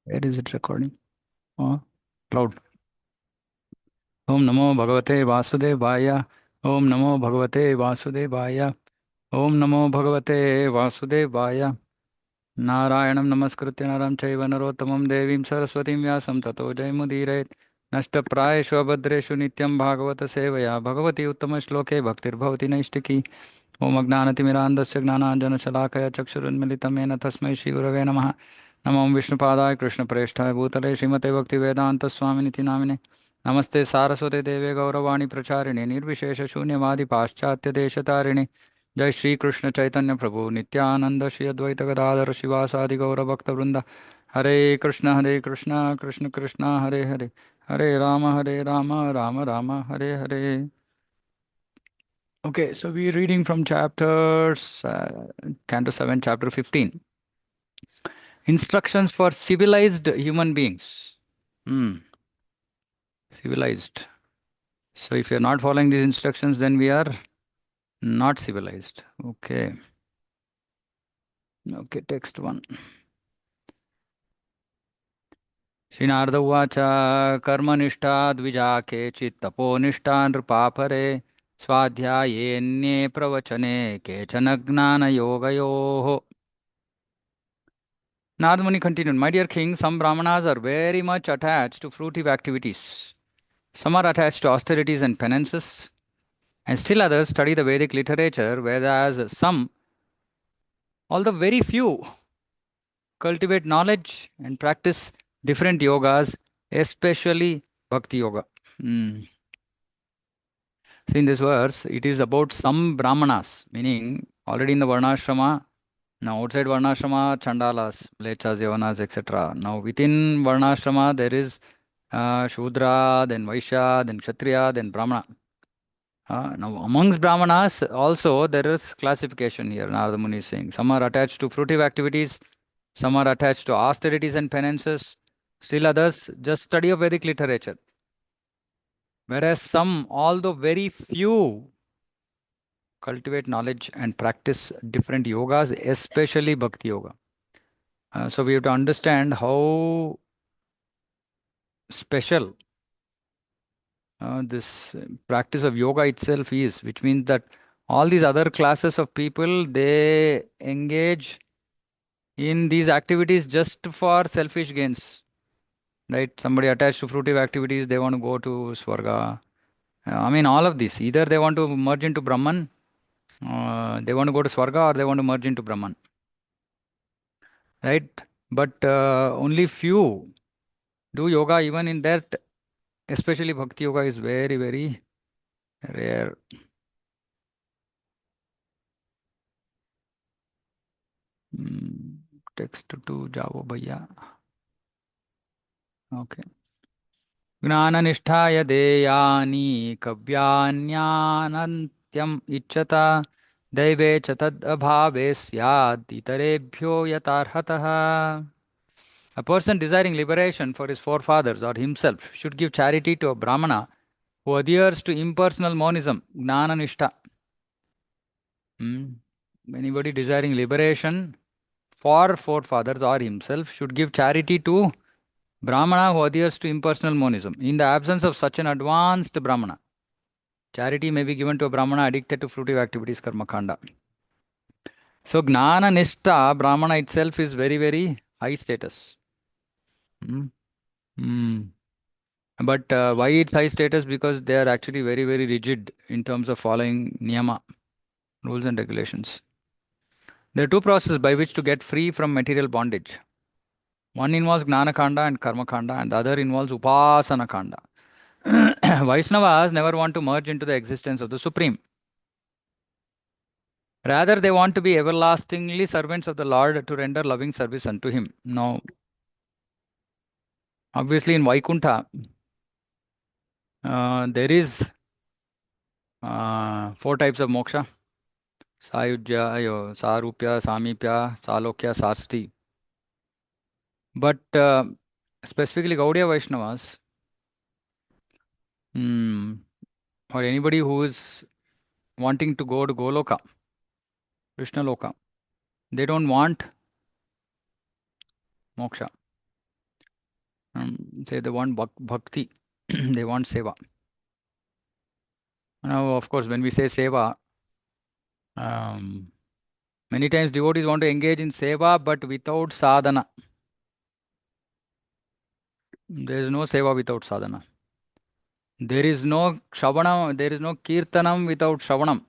Where is it recording? Oh, cloud. Om Namo Bhagavate Vasudevaya. Om Namo Bhagavate Vasudevaya. Om Namo Bhagavate Vasudevaya. Narayanam Namaskritya Naram Chaiva Narottamam Devim Saraswatim Vyasam Tato Jayamudire. Nashtaprayeshu Abhadreshu Nityam Bhagavata Sevaya. Bhagavati Uttama Shloke Bhaktir Bhavati Naishtiki. ओम अज्ञानतिमिरान्धस्य ज्ञानाञ्जनशलाकया चक्षुरुन्मिलितं येन तस्मै श्रीगुरवे नमः नमो विष्णुपादाय कृष्णप्रेष्ठाय भूतले श्रीमते भक्तिवेदान्तस्वामिनिति नामिने नमस्ते सारस्वते देवे गौरवाणी प्रचारिणे निर्विशेषशून्यवादि पाश्चात्यदेशतारिणे जय श्री कृष्ण चैतन्य प्रभु नित्यानंद श्री अद्वैत गदाधर शिवासादि गौरभक्तवृंद हरे Krishna Krishna Krishna Hare Hare Hare Ram Ram Ram Hare Hare. Okay, so we're reading from chapters, Canto 7, chapter 15. Instructions for civilized human beings. Hmm, civilized. So if you're not following these instructions, then we are not civilized. Okay. Okay, text 1. Srinarda Uvacha Karmanishta Dvija Kechit Taponishta Nrupapare Swadhyayennye Pravachane Kechana Gnana Yogayoho. Narada Muni continued, my dear king, some brahmanas are very much attached to fruitive activities. Some are attached to austerities and penances, and still others study the Vedic literature, whereas some, although very few, cultivate knowledge and practice different yogas, especially Bhakti Yoga. Hmm. See, in this verse, it is about some brahmanas, meaning already in the Varnashrama. Now, outside Varnashrama, Chandalas, Mlechas, Yavanas, etc. Now, within Varnashrama, there is Shudra, then Vaishya, then Kshatriya, then Brahmana. Now, amongst Brahmanas, also there is classification here, Narada Muni is saying. Some are attached to fruitive activities, some are attached to austerities and penances, still others just study of Vedic literature. Whereas some, although very few, cultivate knowledge and practice different yogas, especially Bhakti Yoga. So we have to understand how special this practice of yoga itself is, which means that all these other classes of people, they engage in these activities just for selfish gains, right? Somebody attached to fruitive activities, they want to go to Swarga. I mean, all of this. Either they want to merge into Brahman, they want to go to Swarga, or they want to merge into Brahman, right? But only few do yoga, even in that, especially Bhakti Yoga is very, very rare. Hmm, text to जाओ भैया. Okay. ज्ञाननिष्ठाय देयानि कव्यान्यानन्त्यम् इच्छता दैवे च तदभावे स्यात् इतरेभ्यो यथार्हतः. A person desiring liberation for his forefathers or himself should give charity to a brahmana who adheres to impersonal monism, gnananishta. Hmm. Anybody desiring liberation for forefathers or himself should give charity to Brahmana who adheres to impersonal monism. In the absence of such an advanced Brahmana, charity may be given to a Brahmana addicted to fruitive activities, karma kanda. So, Gnana Nishta, Brahmana itself is very, very high status. Hmm. Hmm. But why it's high status? Because they are actually very, very rigid in terms of following niyama, rules and regulations. There are two processes by which to get free from material bondage. One involves Gnana Kanda and Karma Kanda, and the other involves Upasana Kanda. Vaishnavas never want to merge into the existence of the Supreme. Rather, they want to be everlastingly servants of the Lord to render loving service unto Him. Now, obviously, in Vaikuntha, there is four types of moksha: Sayujya, Sarupya, Samipya, Salokya, Sasti. But specifically, Gaudiya Vaishnavas, hmm, or anybody who is wanting to go to Goloka, Krishna Loka, they don't want moksha. say they want bhakti, they want seva. Now, of course, when we say seva, um, many times devotees want to engage in seva, but without sadhana. There is no seva without sadhana. There is no shravanam, there is no kirtanam without shravanam.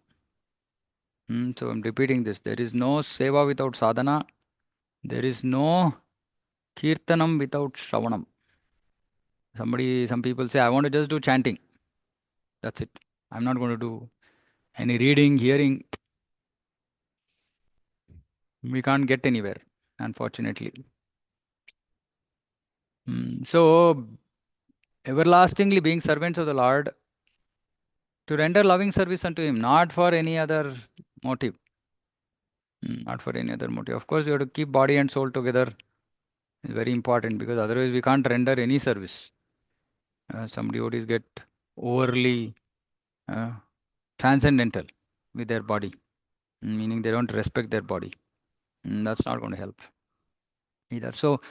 So I'm repeating this. There is no seva without sadhana. There is no kirtanam without shravanam. Some people say, I want to just do chanting. That's it. I'm not going to do any reading, hearing. We can't get anywhere, unfortunately. So, everlastingly being servants of the Lord to render loving service unto Him, not for any other motive. Not for any other motive. Of course, you have to keep body and soul together. It's very important because otherwise we can't render any service. Some devotees get overly uh, transcendental with their body, meaning they don't respect their body. That's not going to help either. So,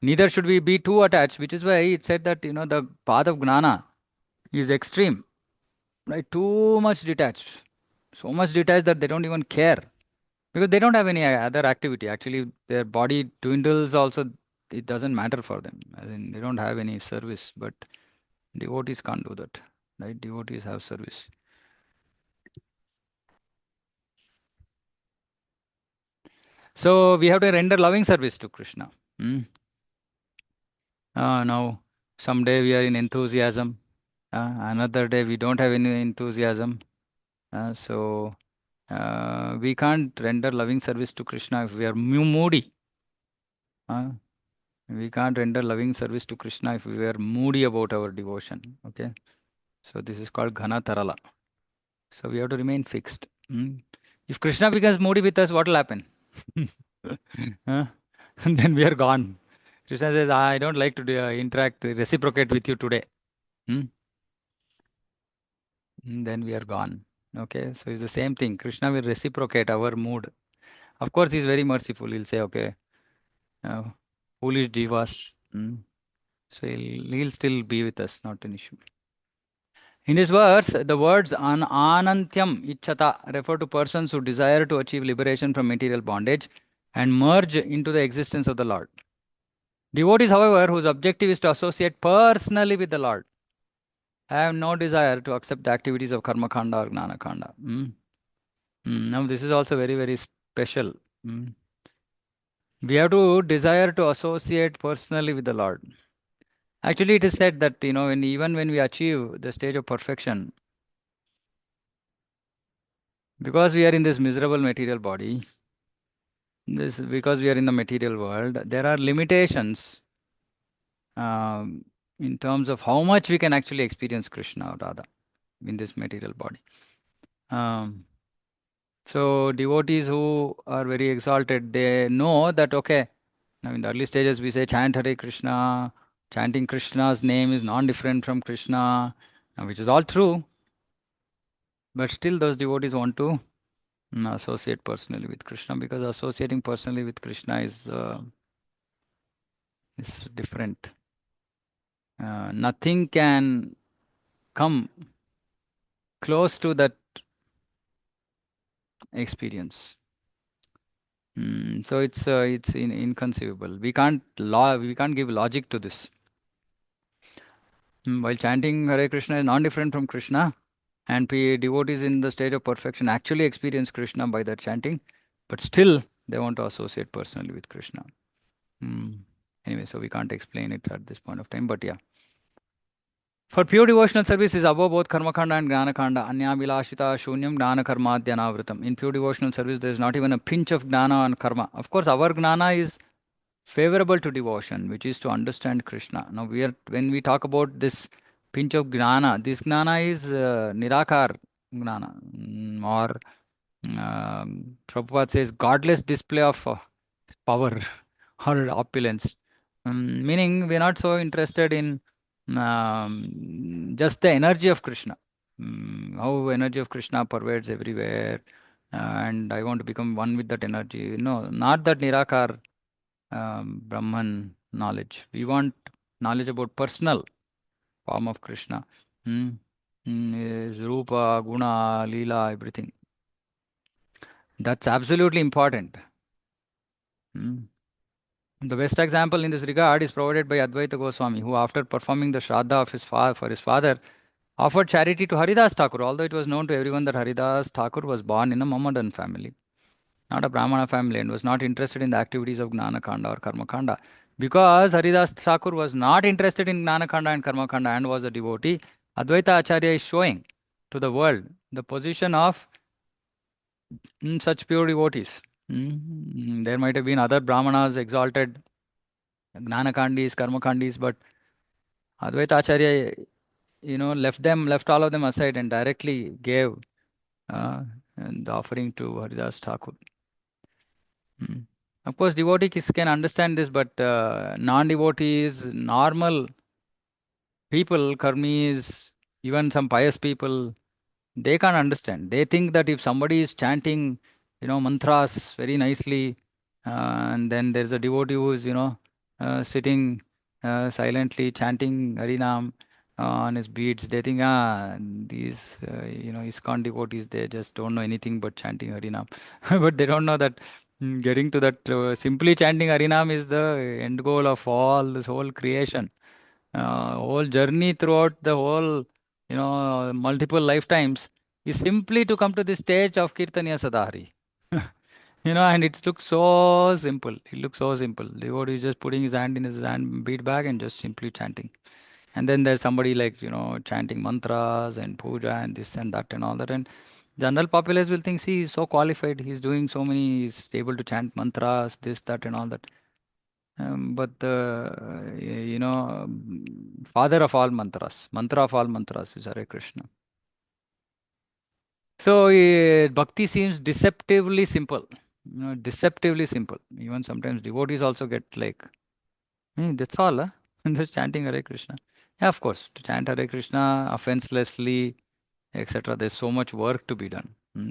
neither should we be too attached, which is why it said that, the path of gnana is extreme, right? Too much detached. So much detached that they don't even care because they don't have any other activity. Actually, their body dwindles also. It doesn't matter for them. I mean, they don't have any service, but devotees can't do that, right? Devotees have service. So we have to render loving service to Krishna. Now, someday we are in enthusiasm. Another day we don't have any enthusiasm. So we can't render loving service to Krishna if we are moody. We can't render loving service to Krishna if we are moody about our devotion. Okay. So this is called Ghana Tarala. So we have to remain fixed. If Krishna becomes moody with us, what will happen? Huh? Then we are gone. Krishna says, I don't like to interact, reciprocate with you today. Then we are gone. Okay, so it's the same thing. Krishna will reciprocate our mood. Of course, he's very merciful. He'll say, okay, uh, foolish jivas. So he'll still be with us, not an issue. In this verse, the words anantyam ichchata refer to persons who desire to achieve liberation from material bondage and merge into the existence of the Lord. Devotees, however, whose objective is to associate personally with the Lord, have no desire to accept the activities of karma kanda or gnana kanda. Now, this is also very, very special. We have to desire to associate personally with the Lord. Actually, it is said that, even when we achieve the stage of perfection, because we are in this miserable material body, because we are in the material world, there are limitations in terms of how much we can actually experience Krishna or Radha in this material body. So devotees who are very exalted, they know that, okay, now in the early stages we say chant Hare Krishna, chanting Krishna's name is non-different from Krishna, which is all true, but still those devotees want to associate personally with Krishna because associating personally with Krishna is different. Nothing can come close to that experience. So it's inconceivable. We can't give logic to this. While chanting Hare Krishna is non-different from Krishna, and devotees in the stage of perfection actually experience Krishna by that chanting, but still they want to associate personally with Krishna. Anyway, so we can't explain it at this point of time, but yeah. For pure devotional service is above both karma kanda and gnana kanda. Anya vilashita shunyam gnana karma dhyanavritam. In pure devotional service, there is not even a pinch of gnana and karma. Of course, our gnana is favorable to devotion, which is to understand Krishna. Now, when we talk about this pinch of gnana, this gnana is nirakar gnana, or Prabhupada says godless display of power or opulence. Meaning, we're not so interested in just the energy of Krishna. How energy of Krishna pervades everywhere, and I want to become one with that energy. No, not that Nirakar Brahman knowledge. We want knowledge about personal form of Krishna. Hmm. His Rupa, Guna, Leela, everything. That's absolutely important. Hmm. The best example in this regard is provided by Advaita Goswami, who, after performing the Shraddha of for his father, offered charity to Haridas Thakur, although it was known to everyone that Haridas Thakur was born in a Mohammedan family, not a Brahmana family, and was not interested in the activities of Gnanakanda or Karmakanda. Because Haridas Thakur was not interested in Gnanakanda and Karmakanda and was a devotee, Advaita Acharya is showing to the world the position of such pure devotees. There might have been other Brahmanas exalted, Gnanakandis, Karmakandis, but Advaita Acharya, left all of them aside and directly gave the offering to Haridas Thakur. Mm. Of course, devotees can understand this, but non-devotees, normal people, karmis, even some pious people, they can't understand. They think that if somebody is chanting, mantras very nicely, and then there's a devotee who is, sitting silently chanting Harinam on his beads, they think, these, ISKCON devotees, they just don't know anything but chanting Harinam. But they don't know that getting to that, simply chanting Harinam is the end goal of all this whole creation. Whole journey throughout the whole, multiple lifetimes is simply to come to the stage of Kirtaniya Sadahari. And it looks so simple. It looks so simple. Devotee is just putting his hand in his hand bead bag and just simply chanting. And then there's somebody like, chanting mantras and puja and this and that and all that. And general populace will think, see, he's so qualified. He's doing so many, he's able to chant mantras, this, that, and all that. But the, father of all mantras, mantra of all mantras is Hare Krishna. So bhakti seems deceptively simple. Deceptively simple. Even sometimes devotees also get like, that's all, huh? Just chanting Hare Krishna. Yeah, of course, to chant Hare Krishna offenselessly, etc. There's so much work to be done.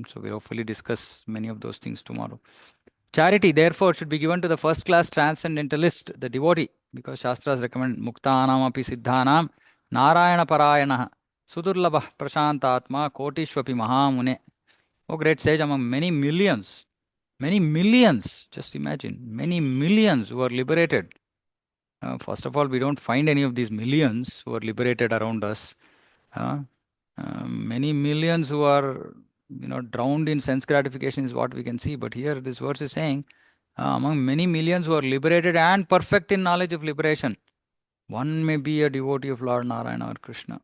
So we'll hopefully discuss many of those things tomorrow. Charity, therefore, should be given to the first class transcendentalist, the devotee, because Shastras recommend Muktanam api Siddhanam Narayana Parayana Sudurlabha Prashantatma Kotishwapi Mahamune. Oh, great sage among many millions, just imagine, many millions who are liberated. First of all, we don't find any of these millions who are liberated around us. Uh, many millions who are, drowned in sense gratification is what we can see. But here, this verse is saying, among many millions who are liberated and perfect in knowledge of liberation, one may be a devotee of Lord Narayana or Krishna.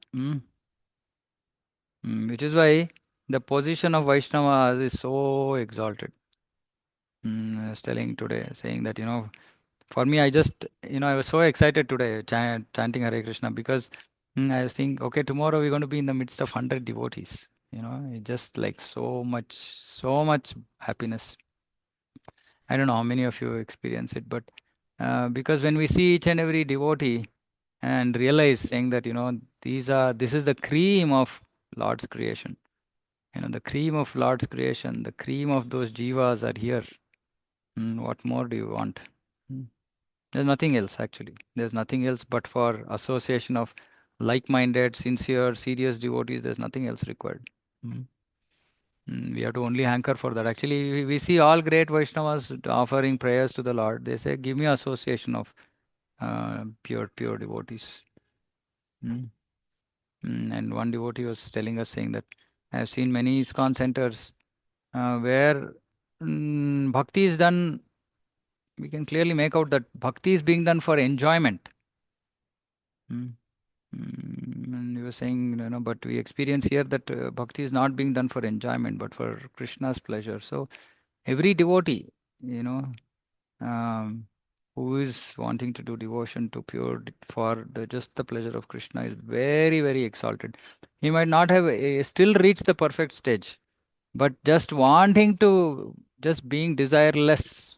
Which is why the position of Vaishnavas is so exalted. I was telling today, saying that, for me, I just, I was so excited today chanting Hare Krishna because I was thinking, okay, tomorrow we're going to be in the midst of 100 devotees. It's just like so much happiness. I don't know how many of you experience it, but because when we see each and every devotee and realize saying that, this is the cream of Lord's creation. The cream of Lord's creation, the cream of those jivas are here. What more do you want? Mm. There's nothing else, actually. There's nothing else but for association of like-minded, sincere, serious devotees. There's nothing else required. Mm. We have to only hanker for that. Actually, we see all great Vaishnavas offering prayers to the Lord. They say, give me association of pure devotees. Mm. And one devotee was telling us, saying that I have seen many ISKCON centers where bhakti is done. We can clearly make out that bhakti is being done for enjoyment. Mm. And you were saying, but we experience here that bhakti is not being done for enjoyment, but for Krishna's pleasure. So every devotee, um, who is wanting to do devotion to for just the pleasure of Krishna is very, very exalted. He might not have still reached the perfect stage, but just wanting to, just being desireless,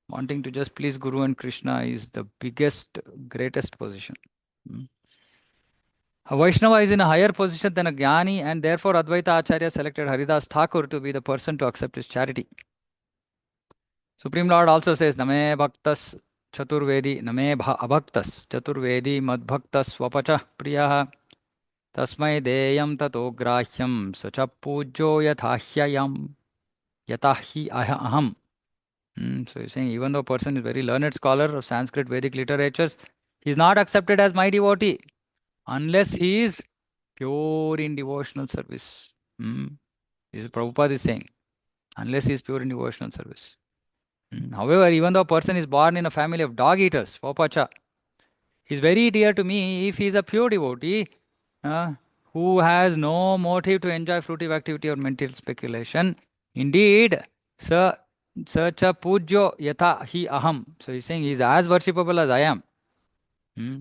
wanting to just please Guru and Krishna is the biggest, greatest position. Mm. A Vaishnava is in a higher position than a Jnani, and therefore Advaita Acharya selected Haridas Thakur to be the person to accept his charity. Supreme Lord also says, Name Bhaktas Chaturvedi name abhaktas. Chaturvedi madbhaktas swapachah priyah. Tasmai deyam tato grahyam sacha pujo yathahyayam. Yatahi aham. So he's saying even though a person is very learned scholar of Sanskrit Vedic literatures, he is not accepted as my devotee unless he is pure in devotional service. Hmm. This is Prabhupada is saying, unless he is pure in devotional service. However, even though a person is born in a family of dog eaters, Popacha, he is very dear to me if he is a pure devotee uh, who has no motive to enjoy fruitive activity or mental speculation. Indeed, sa, such a pujo yata hi aham. So he's saying he is as worshipable as I am. Hmm.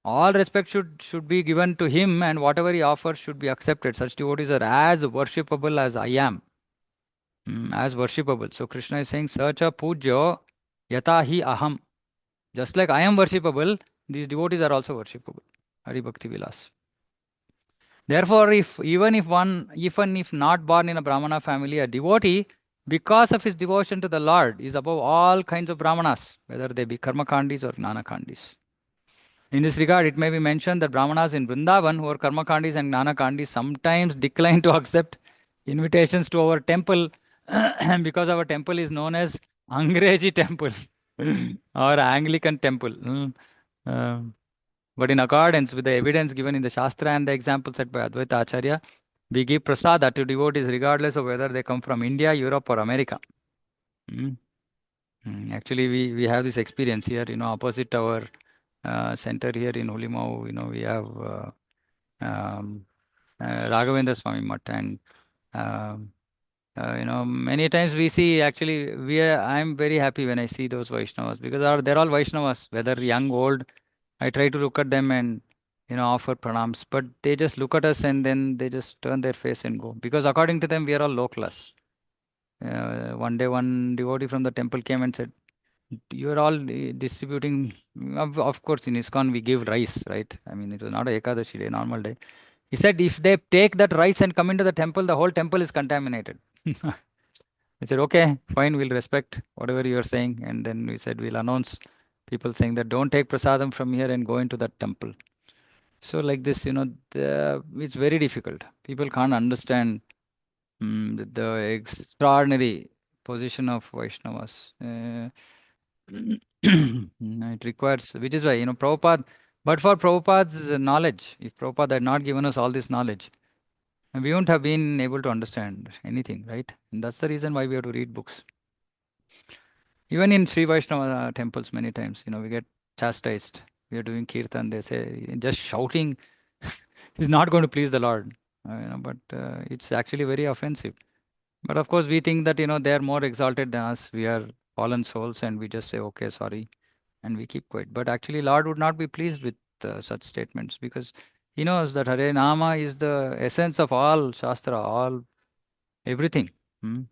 All respect should be given to him, and whatever he offers should be accepted. Such devotees are as worshipable as I am. As worshipable. So Krishna is saying, Sacha pujo yata hi aham. Just like I am worshipable, these devotees are also worshipable. Hari Bhakti Vilas. Therefore, if even if not born in a Brahmana family, a devotee, because of his devotion to the Lord, is above all kinds of Brahmanas, whether they be Karmakandis or Gnanakandis. In this regard, it may be mentioned that Brahmanas in Vrindavan, who are Karmakandis and Gnanakandis, sometimes decline to accept invitations to our temple because our temple is known as Angreji temple or Anglican temple. Um, but in accordance with the evidence given in the Shastra and the examples set by Advaita Acharya, we give prasada to devotees regardless of whether they come from India, Europe, or America. Mm. Actually, we have this experience here, opposite our center here in Hulimau, we have Raghavendra Swami Mutt, and um, many times we see actually I'm very happy when I see those Vaishnavas because they're all Vaishnavas, whether young, old. I try to look at them and offer pranams, but they just look at us and then they just turn their face and go because according to them we are all low class. One day, one devotee from the temple came and said, "You are all distributing." Of course, in ISKCON we give rice, right? I mean, it was not a Ekadashi day, normal day. He said, if they take that rice and come into the temple, the whole temple is contaminated. I said, okay, fine, we'll respect whatever you are saying. And then we said, we'll announce people saying that don't take prasadam from here and go into that temple. So, like this, it's very difficult. People can't understand the extraordinary position of Vaishnavas. It requires, which is why, Prabhupada, but for Prabhupada's knowledge, if Prabhupada had not given us all this knowledge, we wouldn't have been able to understand anything, right? And that's the reason why we have to read books. Even in Sri Vaishnava temples, many times, we get chastised. We are doing kirtan, they say, just shouting is not going to please the Lord. But it's actually very offensive. But of course, we think that, they are more exalted than us. We are fallen souls, and we just say, okay, sorry, and we keep quiet. But actually, Lord would not be pleased with such statements because He knows that Hare Nama is the essence of all Shastra, all everything. Hmm.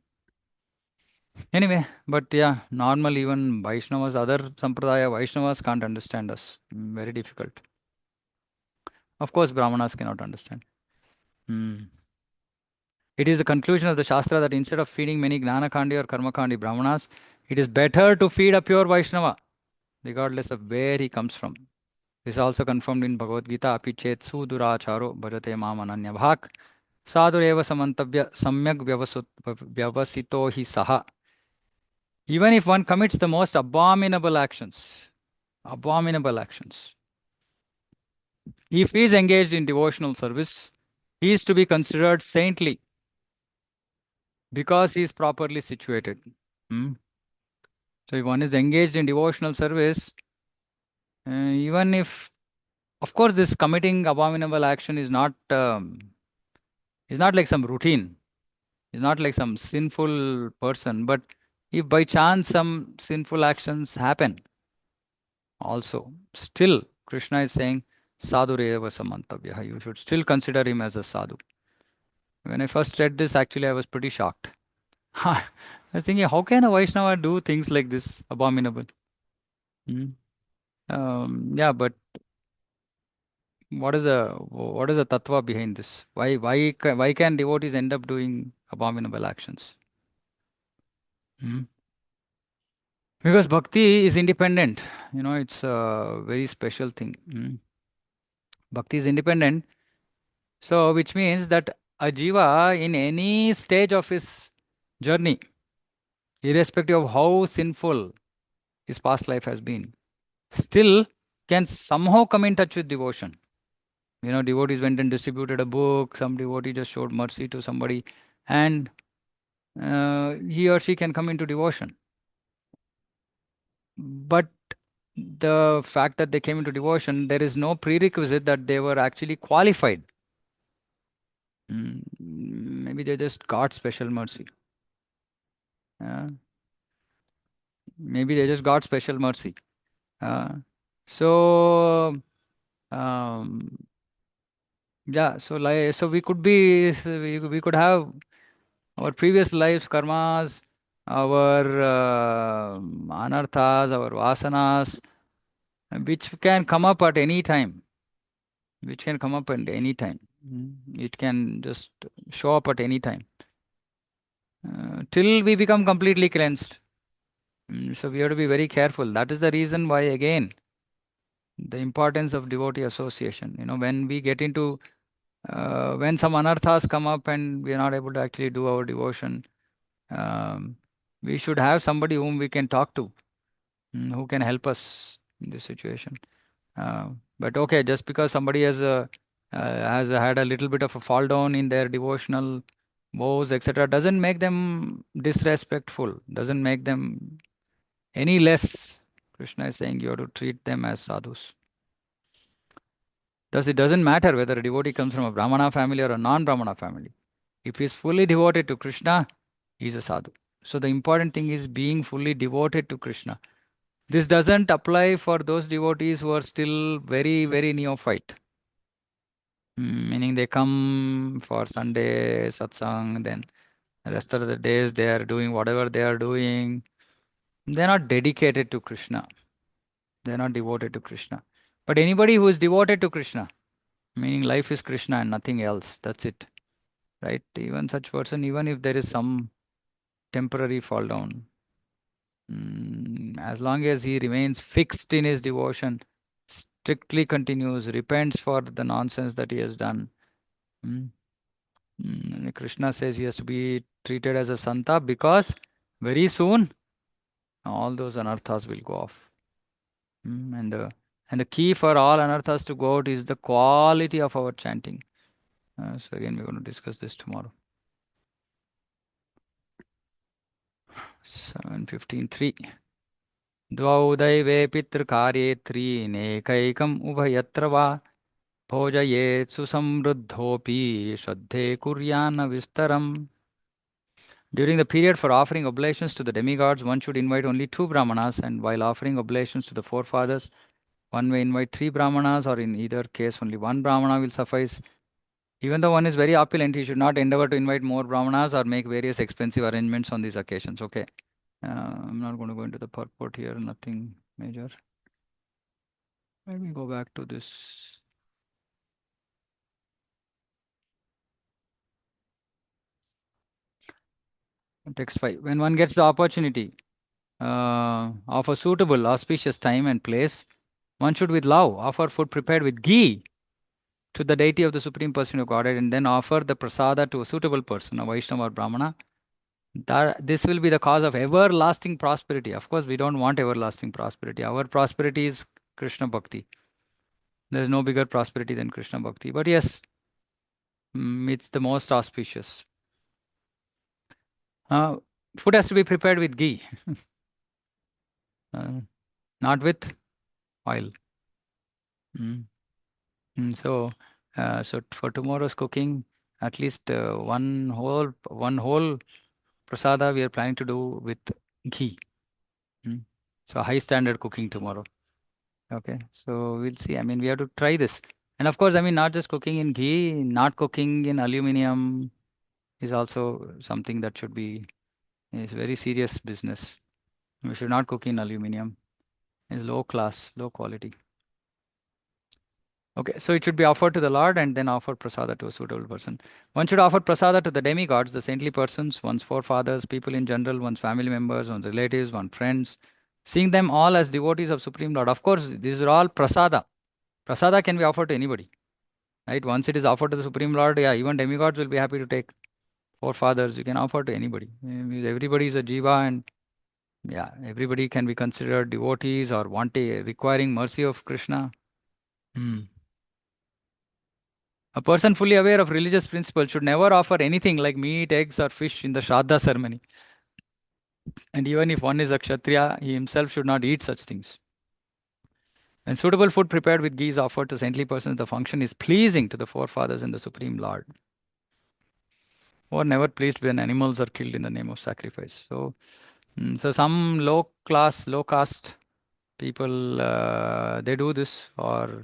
Anyway, but yeah, normal even Vaishnavas, other Sampradaya Vaishnavas can't understand us. Very difficult. Of course, Brahmanas cannot understand. Hmm. It is the conclusion of the Shastra that instead of feeding many Gnanakandi or Karmakandi Brahmanas, it is better to feed a pure Vaishnava, regardless of where he comes from. This is also confirmed in Bhagavad Gita, api chet suduracharo bhajate mam ananya bhak sadureva samantavya samyak vyavasito hi saha. Even if one commits the most abominable actions, if he is engaged in devotional service, he is to be considered saintly because he is properly situated. Hmm? So if one is engaged in devotional service, even if, of course, this committing abominable action is not like some routine, is not like some sinful person, but if by chance some sinful actions happen, also, still Krishna is saying, Sadhu Reva Samantavya. You should still consider him as a sadhu. When I first read this, actually, I was pretty shocked. I was thinking, how can a Vaishnava do things like this? Abominable. Hmm. Yeah, but what is the tattva behind this? Why can devotees end up doing abominable actions? Hmm? Because bhakti is independent. It's a very special thing. Bhakti is independent. So, which means that a jiva in any stage of his journey, irrespective of how sinful his past life has been, still can somehow come in touch with devotion. Devotees went and distributed a book, some devotee just showed mercy to somebody, and he or she can come into devotion. But the fact that they came into devotion, there is no prerequisite that they were actually qualified. Maybe they just got special mercy. Uh, Maybe they just got special mercy. Uh, so um, yeah, so we could be we could have our previous lives karmas, our anarthas, our vasanas, which can come up at any time, which can come up at any time. It can just show up at any time till we become completely cleansed. So we have to be very careful. That is the reason why, again, the importance of devotee association. When we get into when some anarthas come up and we are not able to actually do our devotion, um, we should have somebody whom we can talk to, who can help us in this situation. But okay, just because somebody has had a little bit of a fall down in their devotional vows, etc., doesn't make them disrespectful, doesn't make them any less. Krishna is saying you have to treat them as sadhus. Thus, it doesn't matter whether a devotee comes from a Brahmana family or a non-Brahmana family. If he is fully devoted to Krishna, he is a sadhu. So the important thing is being fully devoted to Krishna. This doesn't apply for those devotees who are still very, very neophyte. Meaning they come for Sunday satsang, then the rest of the days they are doing whatever they are doing. They're not dedicated to Krishna. They're not devoted to Krishna. But anybody who is devoted to Krishna, meaning life is Krishna and nothing else, that's it. Right? Even such person, even if there is some temporary fall down, as long as he remains fixed in his devotion, strictly continues, repents for the nonsense that he has done. mm, Krishna says he has to be treated as a santa because very soon all those anarthas will go off. And the key for all anarthas to go out is the quality of our chanting. So again, we're going to discuss this tomorrow. 7:15:3. द्वौ दैवे पितृकार्ये त्रीनेकैकम् उभयत्र वा भोजयेत् सुसमृद्धोऽपि श्रद्धे कुर्यान्न विस्तरम्. During the period for offering oblations to the demigods, one should invite only 2 brahmanas, and while offering oblations to the forefathers, one may invite 3 brahmanas, or in either case, only 1 brahmana will suffice. Even though one is very opulent, he should not endeavor to invite more brahmanas or make various expensive arrangements on these occasions. Okay. I'm not going to go into the purport here, nothing major. Let me go back to this. Text 5. When one gets the opportunity of a suitable, auspicious time and place, one should with love offer food prepared with ghee to the deity of the Supreme Person of Godhead, and then offer the prasada to a suitable person, a Vaishnava or Brahmana. This will be the cause of everlasting prosperity. Of course, we don't want everlasting prosperity. Our prosperity is Krishna Bhakti. There is no bigger prosperity than Krishna Bhakti. But yes, it's the most auspicious. Food has to be prepared with ghee, not with oil. Mm. So for tomorrow's cooking, at least one whole prasada we are planning to do with ghee. So high standard cooking tomorrow. Okay, so we'll see. I mean, we have to try this. And of course, I mean, not just cooking in ghee, not cooking in aluminum is also something that should be, is very serious business. We should not cook in aluminum. It's low class, low quality. Okay, so it should be offered to the Lord and then offer prasada to a suitable person. One should offer prasada to the demigods, the saintly persons, one's forefathers, people in general, one's family members, one's relatives, one's friends, seeing them all as devotees of Supreme Lord. Of course, these are all prasada. Prasada can be offered to anybody, right? Once it is offered to the Supreme Lord, yeah, even demigods will be happy to take. Forefathers, you can offer to anybody. Everybody is a jiva, and yeah, everybody can be considered devotees or wanting, requiring mercy of Krishna. Hmm. A person fully aware of religious principles should never offer anything like meat, eggs, or fish in the Shraddha ceremony. And even if one is a Kshatriya, he himself should not eat such things. When suitable food prepared with ghee is offered to saintly persons, the function is pleasing to the forefathers and the Supreme Lord, who are never pleased when animals are killed in the name of sacrifice. So some low class, low caste people, they do this, or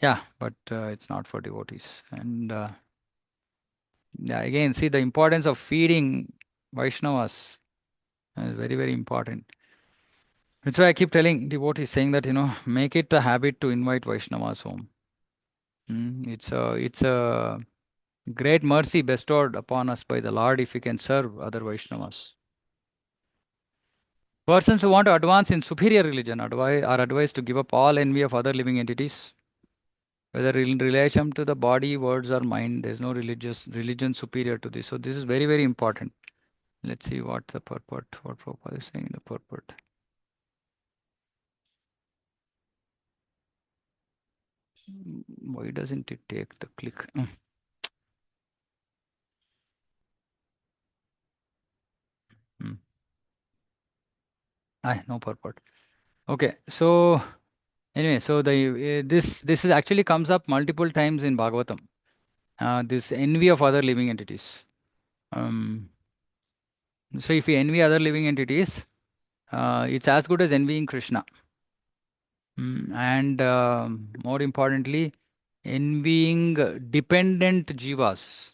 yeah, but it's not for devotees. And yeah, again, see the importance of feeding Vaishnavas is very, very important. That's why I keep telling devotees, saying that make it a habit to invite Vaishnavas home. It's a great mercy bestowed upon us by the Lord if we can serve other Vaishnavas. Persons who want to advance in superior religion are advised to give up all envy of other living entities, whether in relation to the body, words, or mind. There's no religion superior to this. So this is very, very important. Let's see what the purport, what Prabhupada is saying in the purport. Why doesn't it take the click? Hmm. No purport. Okay, so anyway, so the this is actually comes up multiple times in Bhagavatam. This envy of other living entities. Um, so if we envy other living entities, it's as good as envying Krishna. And more importantly, envying dependent jivas,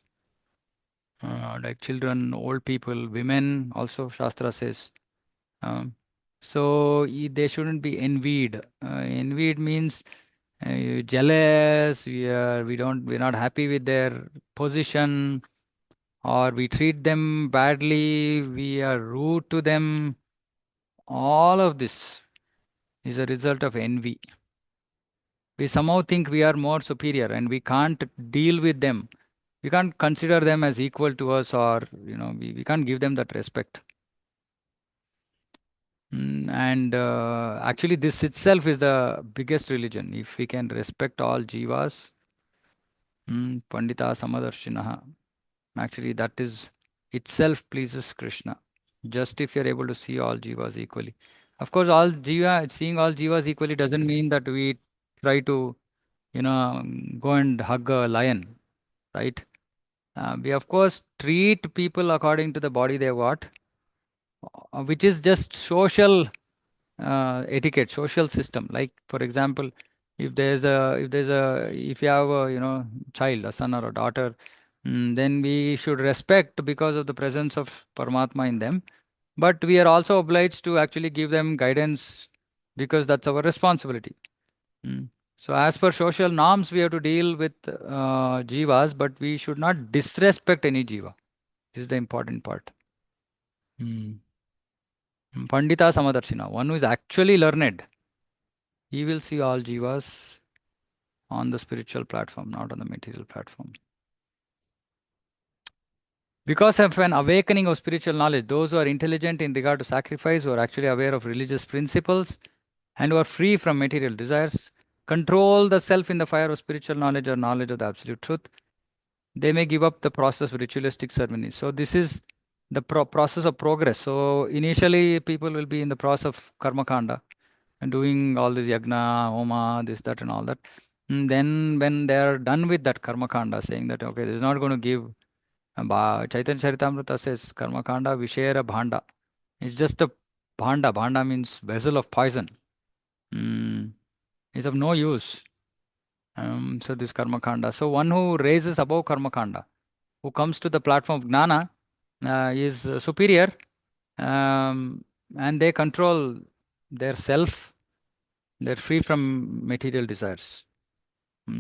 like children, old people, women, also Shastra says. Um, they shouldn't be envied. Envied means jealous, we're not happy with their position, or we treat them badly, we are rude to them. All of this is a result of envy. We somehow think we are more superior and we can't deal with them. We can't consider them as equal to us, or we can't give them that respect. And actually this itself is the biggest religion. If we can respect all jivas, Pandita Samadarshinaha, actually that is itself pleases Krishna. Just if you're able to see all jivas equally. Of course, seeing all jivas equally doesn't mean that we try to go and hug a lion, right? We of course treat people according to the body they got, which is just social etiquette, social system. Like for example, if you have a child, a son or a daughter, then we should respect because of the presence of Paramatma in them. But we are also obliged to actually give them guidance because that's our responsibility. Mm. So as per social norms, we have to deal with jivas, but we should not disrespect any jiva. This is the important part. Mm. Pandita Samadarshina, one who is actually learned, he will see all jivas on the spiritual platform, not on the material platform. Because of an awakening of spiritual knowledge, those who are intelligent in regard to sacrifice, who are actually aware of religious principles, and who are free from material desires, control the self in the fire of spiritual knowledge or knowledge of the absolute truth, they may give up the process of ritualistic ceremonies. So this is the process of progress. So initially, people will be in the process of karma kanda and doing all this yagna, homa, this, that, and all that. And then when they are done with that karma kanda, saying that okay, this is not going to give. Chaitanya Charitamrita says karma kanda vishera bhanda. It's just a bhanda. Bhanda means vessel of poison. Mm, it's of no use. So this karma kanda. So one who raises above karma kanda, who comes to the platform of gnana, is superior, um, and they control their self. They're free from material desires.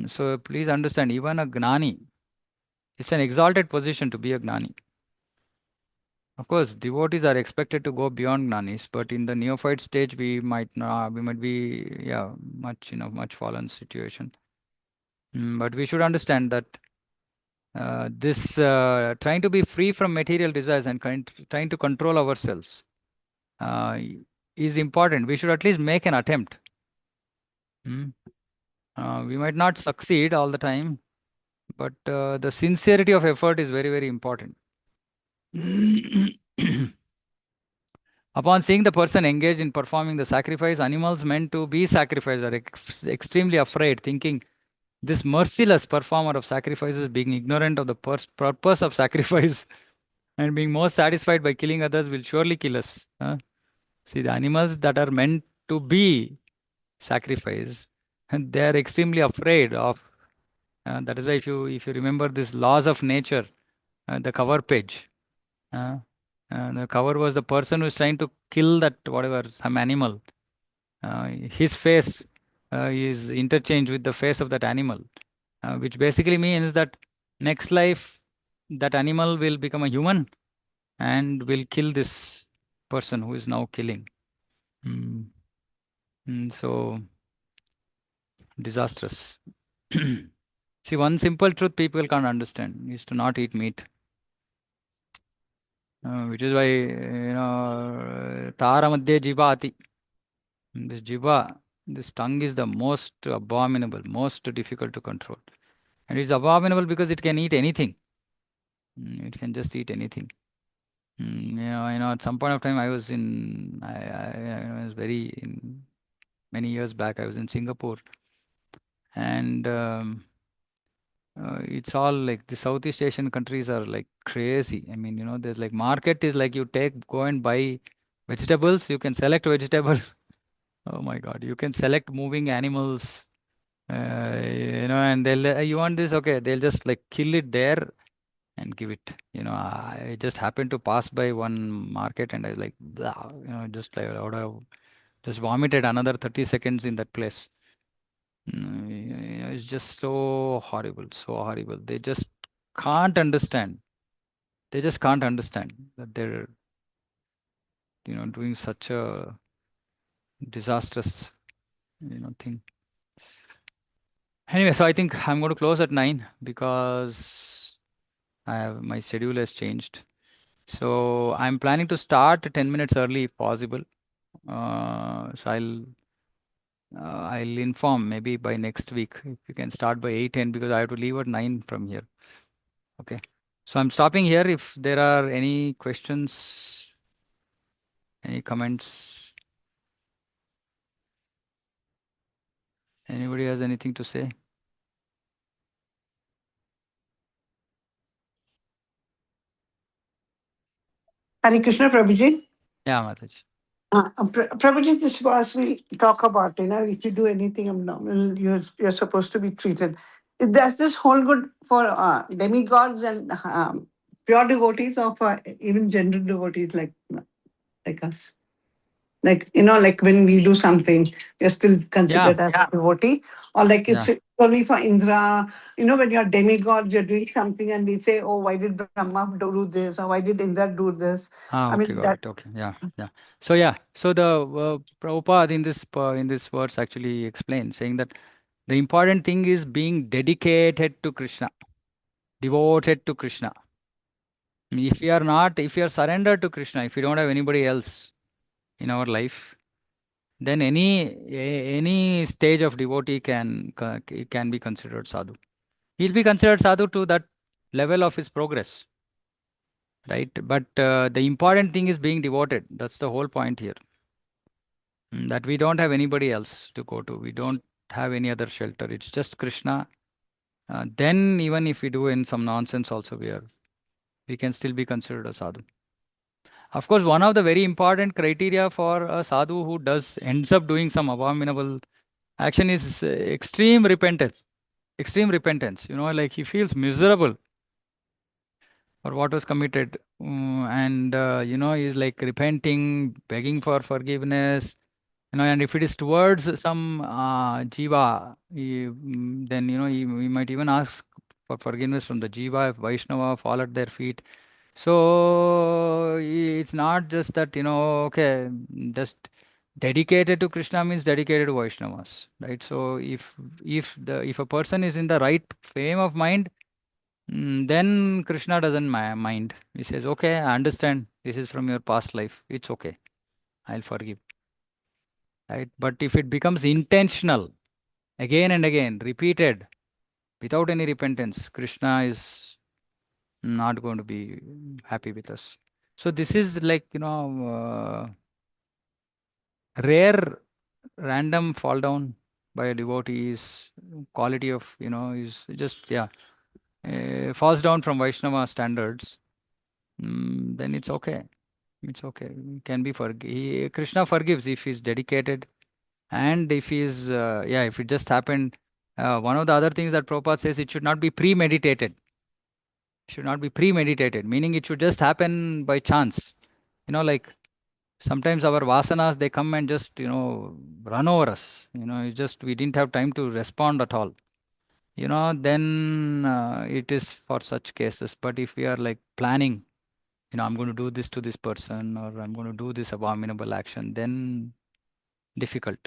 So please understand, even a gnani, it's an exalted position to be a gnani. Of course, devotees are expected to go beyond gnanis, but in the neophyte stage, we might not, we might be, yeah, much, much fallen situation. But we should understand that this trying to be free from material desires and trying to control ourselves uh, is important. We should at least make an attempt. Mm. We might not succeed all the time, but the sincerity of effort is very, very important. Upon seeing the person engaged in performing the sacrifice, animals meant to be sacrificed are extremely afraid, thinking this merciless performer of sacrifices, being ignorant of the purpose of sacrifice and being more satisfied by killing others, will surely kill us. See, the animals that are meant to be sacrificed, and they are extremely afraid of. That is why, if you remember this laws of nature, the cover page. Uh, the cover was the person who is trying to kill that whatever some animal. His face is interchanged with the face of that animal, which basically means that next life that animal will become a human and will kill this person who is now killing. Mm. So disastrous. See, one simple truth people can't understand is to not eat meat, which is why Tara Madhya Jiva Ati. This jiva, this tongue is the most abominable, most difficult to control. And it's abominable because it can eat anything. It can just eat anything. At some point of time, I was many years back, I was in Singapore, and it's all like the Southeast Asian countries are like crazy. I mean, there's like market is like you go and buy vegetables, you can select vegetable. Oh my God, you can select moving animals, and you want this, okay, they'll just like kill it there and give it. I just happened to pass by one market and I was like, blah, just like I would have just vomited another 30 seconds in that place. It's just so horrible, so horrible. They just can't understand. They just can't understand that they're, doing such a disastrous, thing. Anyway, so I think I'm going to close at 9 because my schedule has changed. So I'm planning to start 10 minutes early if possible. So I'll inform maybe by next week if you can start by 8:10 because I have to leave at 9 from here. Okay. So I'm stopping here. If there are any questions, any comments, anybody has anything to say? Hare Krishna, Prabhuji. Yeah, Mataji. Prabhuji, this was we talk about, if you do anything abnormal, you're supposed to be treated. Does this hold good for demigods and pure devotees or for even general devotees like us? Like when we do something, we're still Yeah, considered as a devotee, or like yeah. it's only for Indra. When you're demigod, you're doing something, and we say, "Oh, why did Brahma do this? Or why did Indra do this?" I Ah, mean okay, got that. it. Okay, yeah, yeah. So the Prabhupada in this verse actually explains, saying that the important thing is being dedicated to Krishna, devoted to Krishna. If you are surrendered to Krishna, if you don't have anybody else in our life, then any stage of devotee can be considered sadhu. He'll be considered sadhu to that level of his progress, right? But the important thing is being devoted. That's the whole point here. That we don't have anybody else to go to. We don't have any other shelter. It's just Krishna. Then even if we do in some nonsense also, we can still be considered a sadhu. Of course, one of the very important criteria for a sadhu who ends up doing some abominable action is extreme repentance. Extreme repentance. Like he feels miserable for what was committed, and he's like repenting, begging for forgiveness. And if it is towards some jiva, then he might even ask for forgiveness from the jiva if Vaishnava fall at their feet. So it's not just that, okay, just dedicated to Krishna means dedicated to Vaishnavas, right? So if a person is in the right frame of mind, then Krishna doesn't mind. He says, okay, I understand. This is from your past life. It's okay. I'll forgive. Right? But if it becomes intentional, again and again, repeated, without any repentance, Krishna is not going to be happy with us. So this is like, rare random fall down by a devotee is quality of, is just, yeah, falls down from Vaishnava standards. Then it's okay. It's okay. Can be Krishna forgives if he's dedicated and if he's, yeah, if it just happened. One of the other things that Prabhupada says, it should not be premeditated. Should not be premeditated, meaning it should just happen by chance. Like sometimes our vasanas, they come and just, run over us. It's just we didn't have time to respond at all. Then it is for such cases. But if we are like planning, I'm going to do this to this person or I'm going to do this abominable action, then difficult.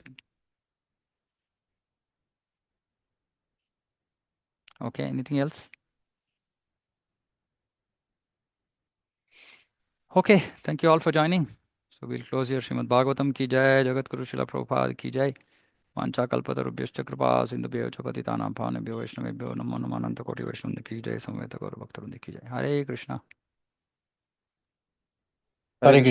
Okay, anything else? Okay, thank you all for joining. So we'll close here. Srimad Bhagavatam ki jai, Jagat Guru Srila Prabhupada ki jai. वाञ्छाकल्पतरुभ्यश्च कृपा सिन्धुभ्यो च पतितानां पावनेभ्यो वैष्णवेभ्यो नमो नमः अनन्तकोटि वैष्णव की जय समवेत गौर भक्तवृंद की जय हरे कृष्णा Hare Krishna.